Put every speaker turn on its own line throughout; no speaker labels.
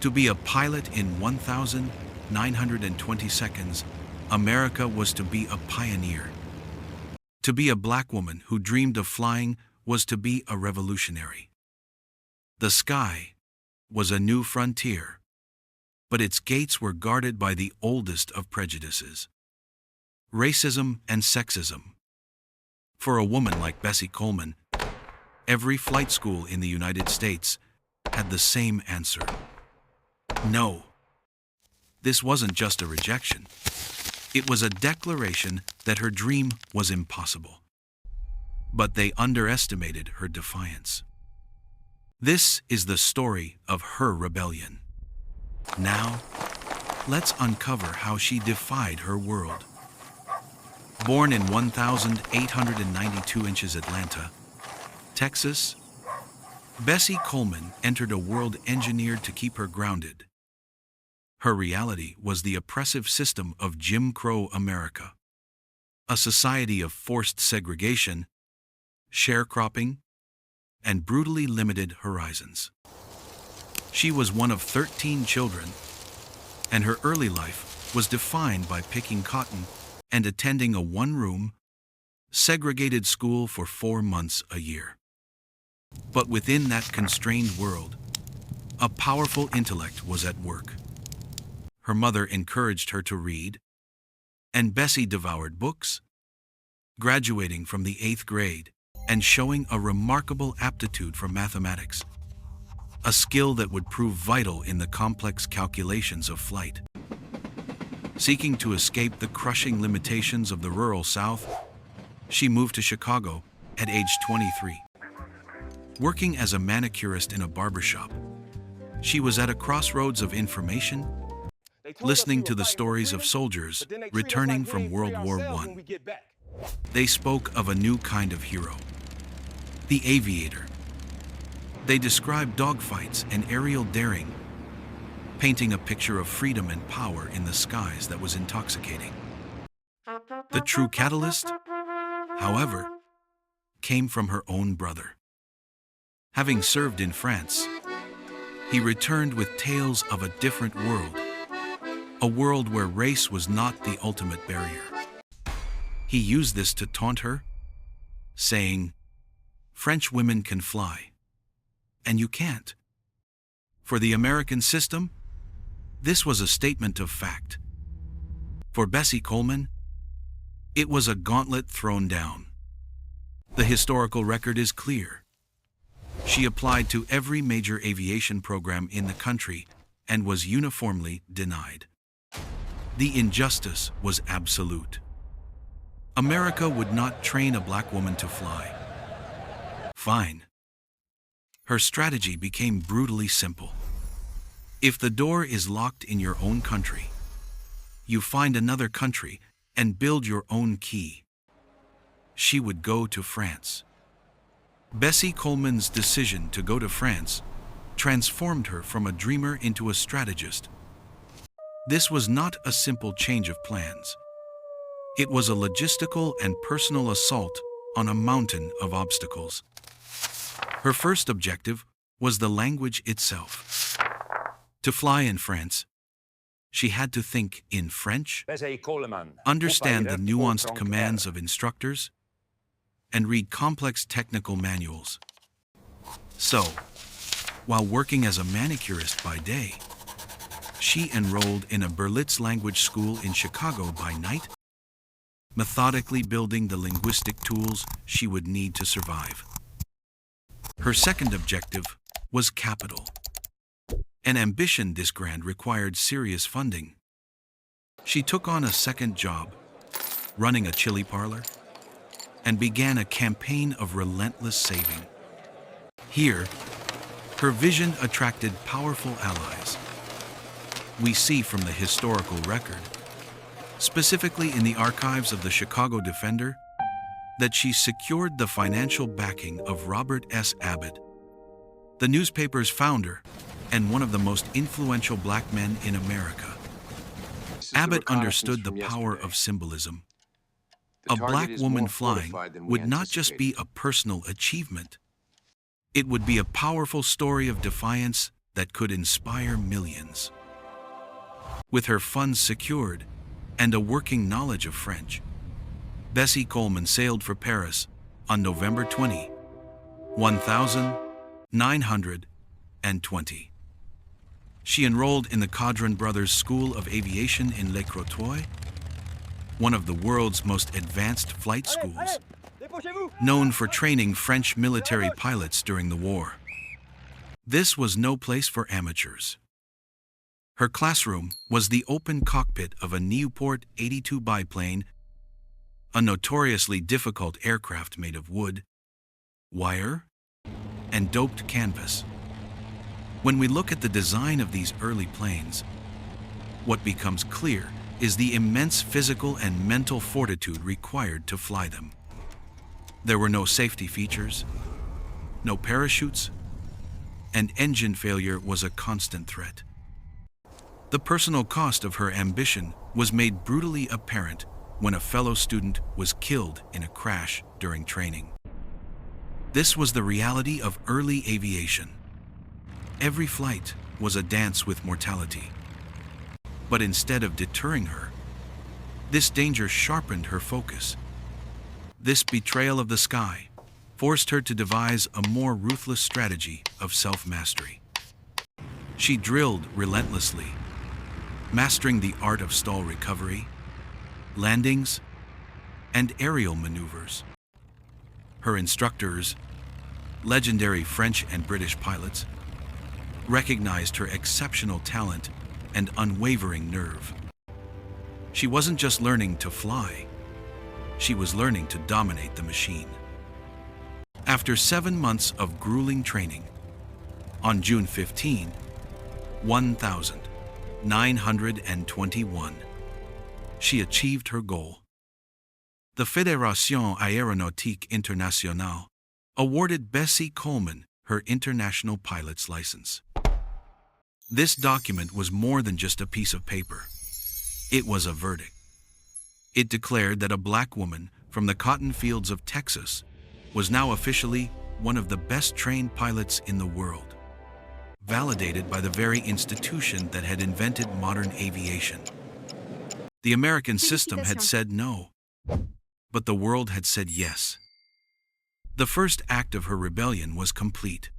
To be a pilot in 1,920 seconds, America was to be a pioneer. To be a black woman who dreamed of flying was to be a revolutionary. The sky was a new frontier, but its gates were guarded by the oldest of prejudices: racism and sexism. For a woman like Bessie Coleman, every flight school in the United States had the same answer: no. This wasn't just a rejection. It was a declaration that her dream was impossible. But they underestimated her defiance. This is the story of her rebellion. Now, let's uncover how she defied her world. Born in 1,892 inches Atlanta, Texas, Bessie Coleman entered a world engineered to keep her grounded. Her reality was the oppressive system of Jim Crow America, a society of forced segregation, sharecropping, and brutally limited horizons. She was one of 13 children, and her early life was defined by picking cotton and attending a one-room, segregated school for 4 months a year. But within that constrained world, a powerful intellect was at work. Her mother encouraged her to read, and Bessie devoured books, graduating from the 8th grade and showing a remarkable aptitude for mathematics, a skill that would prove vital in the complex calculations of flight. Seeking to escape the crushing limitations of the rural South, she moved to Chicago at age 23. Working as a manicurist in a barbershop, she was at a crossroads of information, listening to the stories of soldiers returning from World War I. They spoke of a new kind of hero, the aviator. They described dogfights and aerial daring, painting a picture of freedom and power in the skies that was intoxicating. The true catalyst, however, came from her own brother. Having served in France, he returned with tales of a different world, a world where race was not the ultimate barrier. He used this to taunt her, saying, "French women can fly, and you can't." For the American system, this was a statement of fact. For Bessie Coleman, it was a gauntlet thrown down. The historical record is clear. She applied to every major aviation program in the country and was uniformly denied. The injustice was absolute. America would not train a black woman to fly. Fine. Her strategy became brutally simple. If the door is locked in your own country, you find another country and build your own key. She would go to France. Bessie Coleman's decision to go to France transformed her from a dreamer into a strategist. This was not a simple change of plans. It was a logistical and personal assault on a mountain of obstacles. Her first objective was the language itself. To fly in France, she had to think in French, understand the nuanced commands of instructors, and read complex technical manuals. So, while working as a manicurist by day, she enrolled in a Berlitz language school in Chicago by night, methodically building the linguistic tools she would need to survive. Her second objective was capital. An ambition this grand required serious funding. She took on a second job, running a chili parlor, and began a campaign of relentless saving. Here, her vision attracted powerful allies. We see from the historical record, specifically in the archives of the Chicago Defender, that she secured the financial backing of Robert S. Abbott, the newspaper's founder and one of the most influential black men in America. Abbott understood the power of symbolism. A black woman flying would not just be a personal achievement. It would be a powerful story of defiance that could inspire millions. With her funds secured and a working knowledge of French, Bessie Coleman sailed for Paris on November 20, 1920. She enrolled in the Caudron Brothers School of Aviation in Le Crotoy, one of the world's most advanced flight schools, known for training French military pilots during the war. This was no place for amateurs. Her classroom was the open cockpit of a Nieuport 82 biplane, a notoriously difficult aircraft made of wood, wire, and doped canvas. When we look at the design of these early planes, what becomes clear is the immense physical and mental fortitude required to fly them. There were no safety features, no parachutes, and engine failure was a constant threat. The personal cost of her ambition was made brutally apparent when a fellow student was killed in a crash during training. This was the reality of early aviation. Every flight was a dance with mortality. But instead of deterring her, this danger sharpened her focus. This betrayal of the sky forced her to devise a more ruthless strategy of self-mastery. She drilled relentlessly, mastering the art of stall recovery, landings, and aerial maneuvers. Her instructors, legendary French and British pilots, recognized her exceptional talent and unwavering nerve. She wasn't just learning to fly, she was learning to dominate the machine. After 7 months of grueling training, on June 15, 1921, she achieved her goal. The Fédération Aéronautique Internationale awarded Bessie Coleman her international pilot's license. This document was more than just a piece of paper. It was a verdict. It declared that a black woman from the cotton fields of Texas was now officially one of the best trained pilots in the world, validated by the very institution that had invented modern aviation. The American system had said no, but the world had said yes. The first act of her rebellion was complete.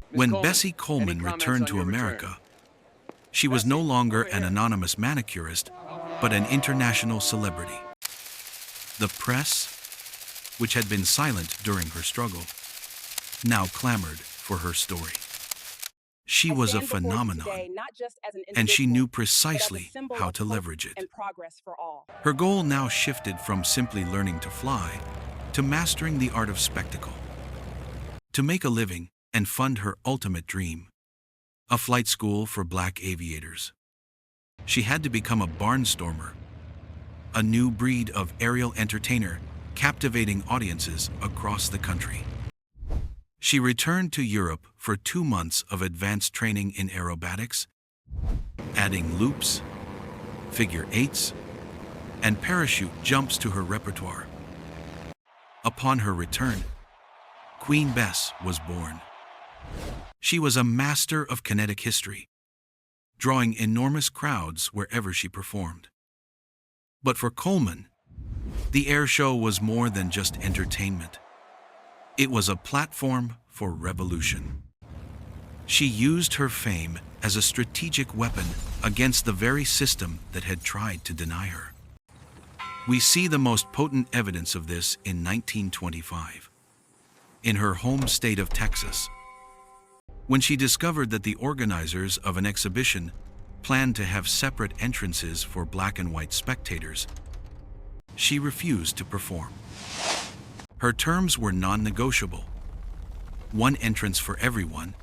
When Bessie Coleman returned to America, she was no longer an anonymous manicurist, but an international celebrity. The press, which had been silent during her struggle, now clamored for her story. She was a phenomenon, and she knew precisely how to leverage it. Her goal now shifted from simply learning to fly to mastering the art of spectacle. To make a living and fund her ultimate dream, a flight school for black aviators. She had to become a barnstormer, a new breed of aerial entertainer captivating audiences across the country. She returned to Europe for 2 months of advanced training in aerobatics, adding loops, figure eights, and parachute jumps to her repertoire. Upon her return, Queen Bess was born. She was a master of kinetic history, drawing enormous crowds wherever she performed. But for Coleman, the air show was more than just entertainment. It was a platform for revolution. She used her fame as a strategic weapon against the very system that had tried to deny her. We see the most potent evidence of this in 1925, in her home state of Texas, when she discovered that the organizers of an exhibition planned to have separate entrances for black and white spectators. She refused to perform. Her terms were non-negotiable: one entrance for everyone,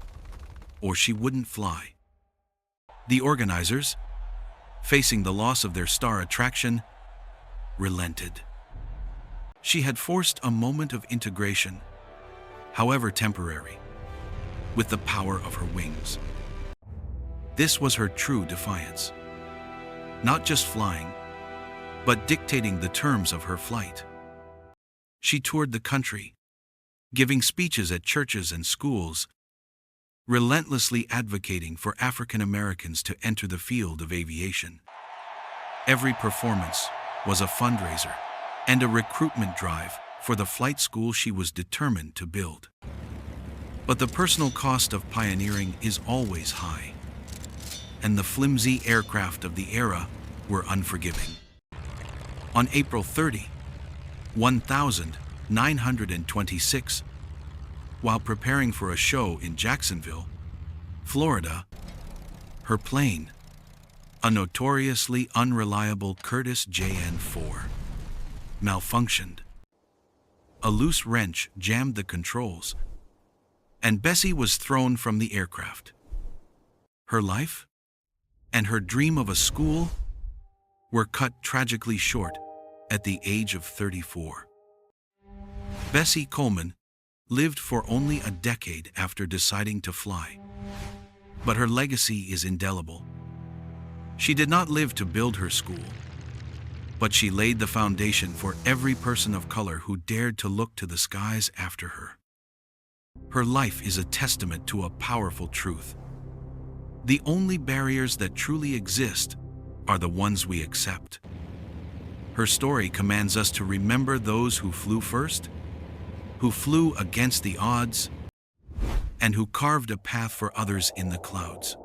or she wouldn't fly. The organizers, facing the loss of their star attraction, relented. She had forced a moment of integration, however temporary, with the power of her wings. This was her true defiance. Not just flying, but dictating the terms of her flight. She toured the country, giving speeches at churches and schools, relentlessly advocating for African Americans to enter the field of aviation. Every performance was a fundraiser and a recruitment drive for the flight school she was determined to build. But the personal cost of pioneering is always high, and the flimsy aircraft of the era were unforgiving. On April 30, 1926, while preparing for a show in Jacksonville, Florida, her plane, a notoriously unreliable Curtiss JN-4, malfunctioned. A loose wrench jammed the controls, and Bessie was thrown from the aircraft. Her life and her dream of a school were cut tragically short at the age of 34. Bessie Coleman lived for only a decade after deciding to fly, but her legacy is indelible. She did not live to build her school, but she laid the foundation for every person of color who dared to look to the skies after her. Her life is a testament to a powerful truth. The only barriers that truly exist are the ones we accept. Her story commands us to remember those who flew first, who flew against the odds, and who carved a path for others in the clouds.